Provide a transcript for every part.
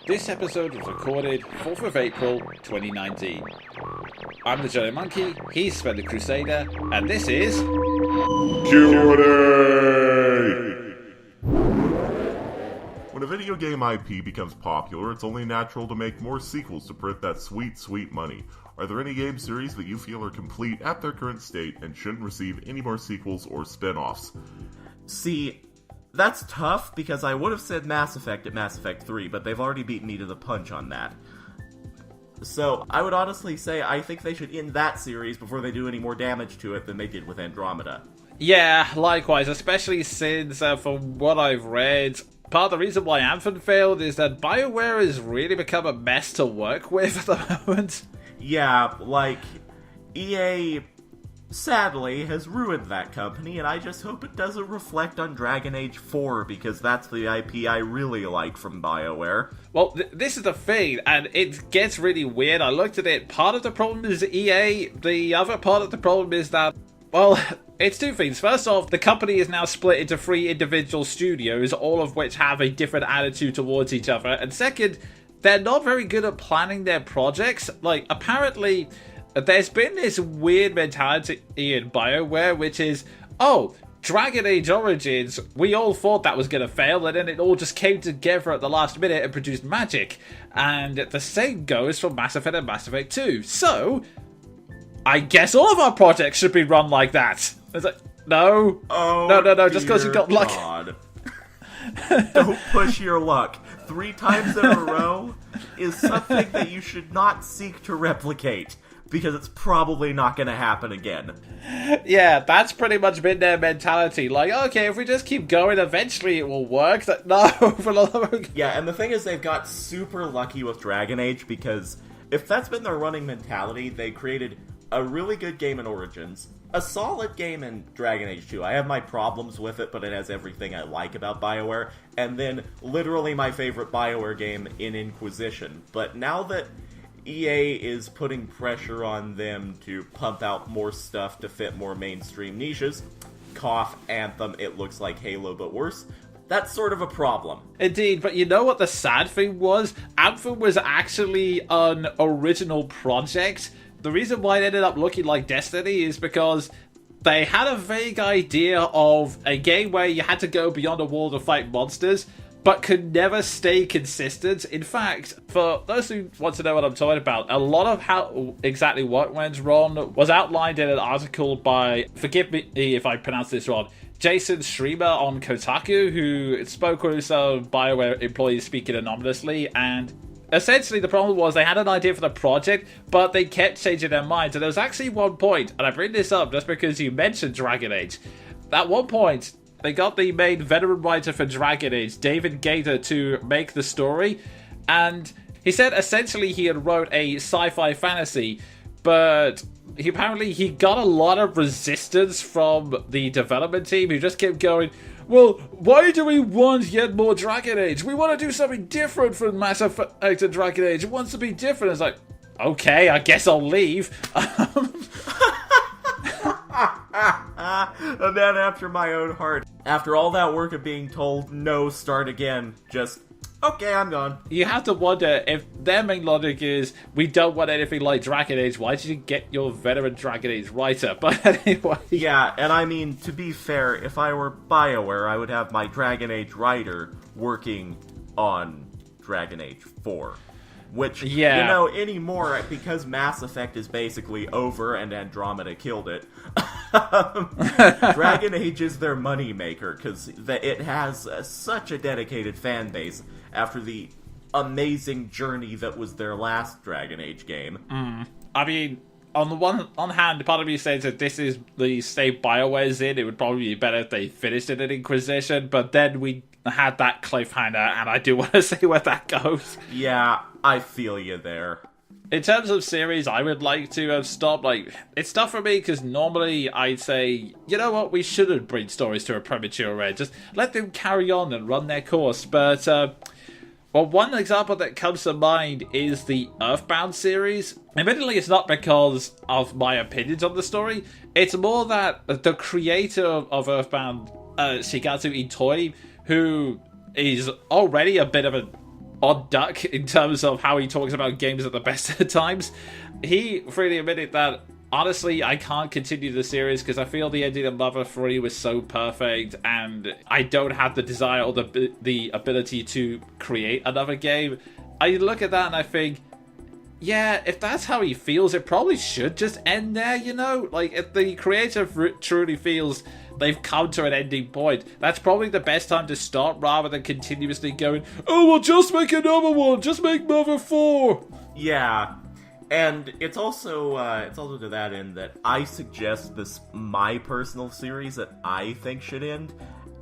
This episode was recorded 4th of April 2019. I'm the Jonin Monkey, he's Sven the Crusader, and this is... Q&A! When a video game IP becomes popular, it's only natural to make more sequels to print that sweet, sweet money. Are there any game series that you feel are complete at their current state and shouldn't receive any more sequels or spin-offs? See, that's tough because I would have said Mass Effect at Mass Effect 3, but they've already beaten me to the punch on that. So, I would honestly say I think they should end that series before they do any more damage to it than they did with Andromeda. Yeah, likewise, especially since, from what I've read, part of the reason why Anthem failed is that BioWare has really become a mess to work with at the moment. Yeah, like, EA, sadly, has ruined that company, and I just hope it doesn't reflect on Dragon Age 4, because that's the IP I really like from BioWare. Well, this is the thing, and it gets really weird. I looked at it, part of the problem is EA, the other part of the problem is that, well, it's two things. First off, the company is now split into 3 individual studios, all of which have a different attitude towards each other, and second, they're not very good at planning their projects. Like, apparently, there's been this weird mentality in BioWare, which is, oh, Dragon Age Origins, we all thought that was going to fail, and then it all just came together at the last minute and produced magic. And the same goes for Mass Effect and Mass Effect 2. So, I guess all of our projects should be run like that. It's like, no. Oh, no, just because you got luck. God. Don't push your luck. 3 times in a row is something that you should not seek to replicate, because it's probably not going to happen again. Yeah, that's pretty much been their mentality. Like, okay, if we just keep going, eventually it will work. No, Yeah, and the thing is, they've got super lucky with Dragon Age, because if that's been their running mentality, they created a really good game in Origins, a solid game in Dragon Age 2. I have my problems with it, but it has everything I like about BioWare, and then literally my favorite BioWare game in Inquisition. But now that EA is putting pressure on them to pump out more stuff to fit more mainstream niches, cough, Anthem, it looks like Halo but worse, that's sort of a problem. Indeed, but you know what the sad thing was? Anthem was actually an original project. The reason why it ended up looking like Destiny is because they had a vague idea of a game where you had to go beyond a wall to fight monsters, but could never stay consistent. In fact, for those who want to know what I'm talking about, a lot of how exactly what went wrong was outlined in an article by, forgive me if I pronounce this wrong, Jason Schreiber on Kotaku, who spoke with some BioWare employees speaking anonymously, and essentially the problem was they had an idea for the project, but they kept changing their minds. And there was actually one point, and I bring this up just because you mentioned Dragon Age. At one point, they got the main veteran writer for Dragon Age, David Gator, to make the story, and he said essentially he had wrote a sci-fi fantasy, but he got a lot of resistance from the development team who just kept going, well, why do we want yet more Dragon Age? We want to do something different from Mass Effect and Dragon Age. It wants to be different. It's like, okay, I guess I'll leave. A man after my own heart. After all that work of being told, no, start again, just, okay, I'm gone. You have to wonder if their main logic is, we don't want anything like Dragon Age, why did you get your veteran Dragon Age writer? But anyway. Yeah, and I mean, to be fair, if I were BioWare, I would have my Dragon Age writer working on Dragon Age 4. Which, yeah, you know, anymore, because Mass Effect is basically over and Andromeda killed it, Dragon Age is their moneymaker, because it has such a dedicated fan base after the amazing journey that was their last Dragon Age game. I mean, on the one hand, part of me says that this is the state BioWare's in, it would probably be better if they finished it in Inquisition, but then we had that cliffhanger, and I do want to see where that goes. Yeah, I feel you there. In terms of series, I would like to have stopped. Like, it's tough for me because normally I'd say, you know what, we shouldn't bring stories to a premature end. Just let them carry on and run their course. But, well, one example that comes to mind is the Earthbound series. Admittedly, it's not because of my opinions on the story. It's more that the creator of Earthbound, Shigatsu Itoi, who is already a bit of an odd duck in terms of how he talks about games at the best of times. He freely admitted that, honestly, I can't continue the series because I feel the ending of Mother 3 was so perfect, and I don't have the desire or the ability to create another game. I look at that and I think, yeah, if that's how he feels, it probably should just end there, you know? Like, if the creator truly feels they've come to an ending point, that's probably the best time to stop rather than continuously going, oh, well, just make another one, just make Mother 4. Yeah. And it's also to that end that I suggest this my personal series that I think should end.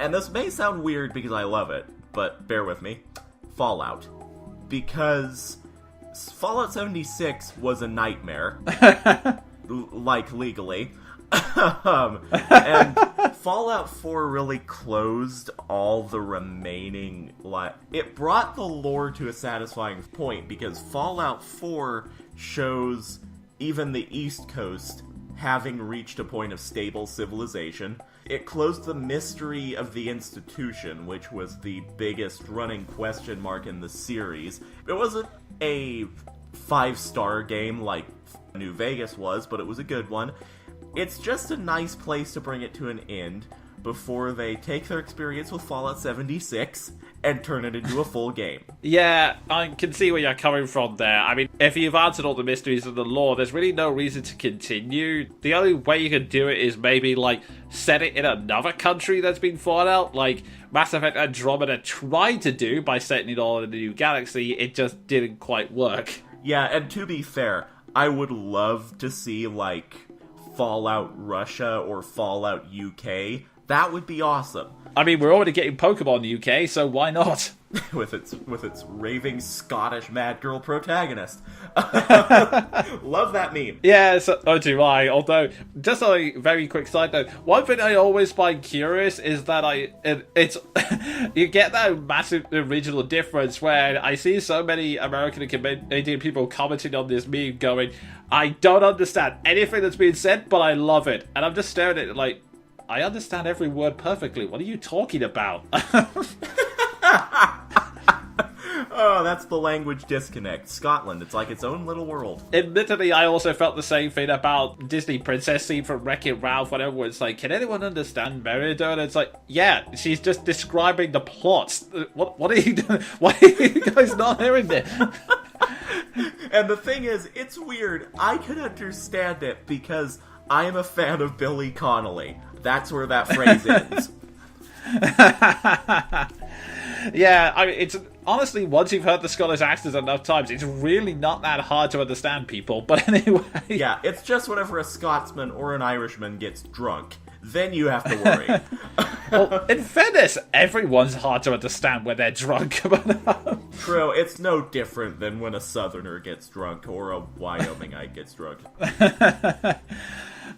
And this may sound weird because I love it, but bear with me. Fallout. Because Fallout 76 was a nightmare. Like, legally. And Fallout 4 really closed all the remaining... It brought the lore to a satisfying point, because Fallout 4 shows even the East Coast having reached a point of stable civilization. It closed the mystery of the institution, which was the biggest running question mark in the series. It wasn't a 5-star game like New Vegas was, but it was a good one. It's just a nice place to bring it to an end before they take their experience with Fallout 76 and turn it into a full game. Yeah, I can see where you're coming from there. I mean, if you've answered all the mysteries of the lore, there's really no reason to continue. The only way you can do it is maybe, like, set it in another country that's been fought out, like Mass Effect Andromeda tried to do by setting it all in a new galaxy. It just didn't quite work. Yeah, and to be fair, I would love to see, like, Fallout Russia or Fallout UK. That would be awesome. I mean, we're already getting Pokemon UK, so why not? with its raving Scottish mad girl protagonist. Love that meme. Yeah, so do I. Although, just a very quick side note, one thing I always find curious is that it's you get that massive regional difference where I see so many American and Canadian people commenting on this meme going, I don't understand anything that's being said, but I love it. And I'm just staring at it like, I understand every word perfectly. What are you talking about? Oh, that's the language disconnect. Scotland, it's like its own little world. Admittedly, I also felt the same thing about Disney princess scene from Wreck-It Ralph, whenever it's like, can anyone understand Merida? And it's like, yeah, she's just describing the plots. What are you doing? Why are you guys not hearing this? And the thing is, it's weird. I can understand it because I am a fan of Billy Connolly. That's where that phrase ends. Yeah, I mean, it's honestly, once you've heard the Scottish accents enough times, it's really not that hard to understand people. But anyway, yeah, it's just whenever a Scotsman or an Irishman gets drunk, then you have to worry. Well, in fairness, everyone's hard to understand when they're drunk. True, it's no different than when a Southerner gets drunk or a Wyomingite gets drunk.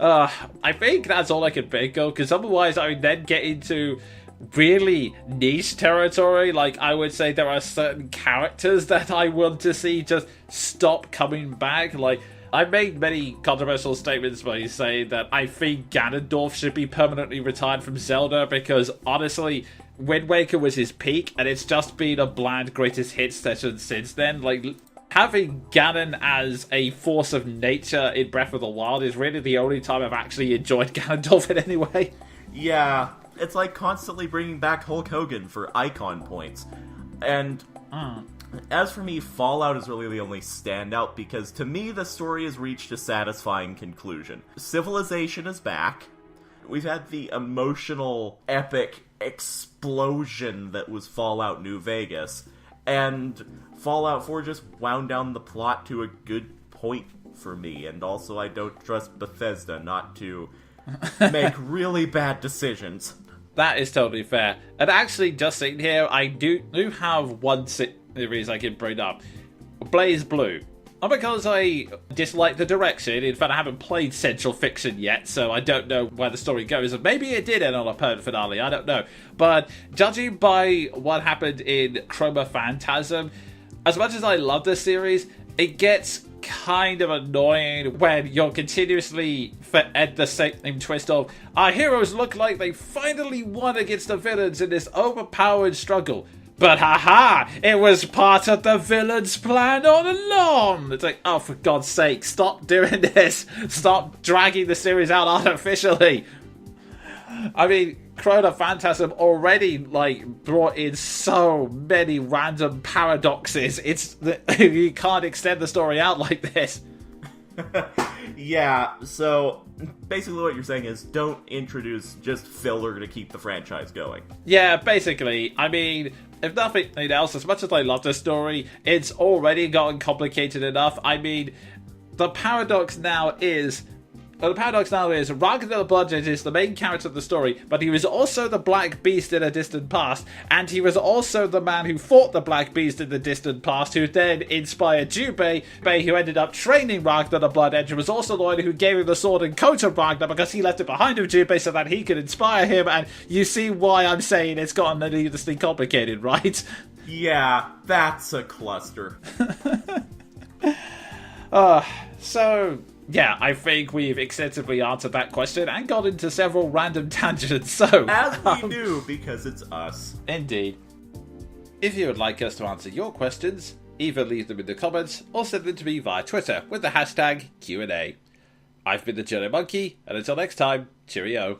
I think that's all I can think of, because otherwise I would then get into really niche territory. Like, I would say there are certain characters that I want to see just stop coming back. Like, I've made many controversial statements by saying that I think Ganondorf should be permanently retired from Zelda, because honestly, Wind Waker was his peak, and it's just been a bland greatest hits session since then. Like, having Ganon as a force of nature in Breath of the Wild is really the only time I've actually enjoyed Ganondorf in any way. Yeah, it's like constantly bringing back Hulk Hogan for icon points. And as for me, Fallout is really the only standout, because to me the story has reached a satisfying conclusion. Civilization is back. We've had the emotional, epic explosion that was Fallout New Vegas. And Fallout 4 just wound down the plot to a good point for me. And also, I don't trust Bethesda not to make really bad decisions. That is totally fair. And actually, just sitting here, I do have one series I can bring up. Blaze Blue. Not because I dislike the direction. In fact, I haven't played Central Fiction yet, so I don't know where the story goes. Maybe it did end on a permanent finale, I don't know. But judging by what happened in Chroma Phantasm, as much as I love this series, it gets kind of annoying when you're continuously at the same twist of, our heroes look like they finally won against the villains in this overpowered struggle. But haha, it was part of the villain's plan all along. It's like, oh, for God's sake, stop doing this. Stop dragging the series out artificially. I mean, Chrono Phantasm already, brought in so many random paradoxes. You can't extend the story out like this. Yeah, so basically what you're saying is don't introduce just filler to keep the franchise going. Yeah, basically. I mean, if nothing else, as much as I love the story, it's already gotten complicated enough. I mean, the paradox now is Ragnar the Bloodshed is the main character of the story, but he was also the Black Beast in a distant past, and he was also the man who fought the Black Beast in the distant past, who then inspired Jubei, who ended up training Ragnar the Blood Edge, and was also the one who gave him the sword and coat of Ragnar because he left it behind him, Jubei, so that he could inspire him, and you see why I'm saying it's gotten needlessly complicated, right? Yeah, that's a cluster. Yeah, I think we've extensively answered that question and got into several random tangents, so... As we do, because it's us. Indeed. If you would like us to answer your questions, either leave them in the comments or send them to me via Twitter with the hashtag Q&A. I've been the Jonin Monkey, and until next time, cheerio.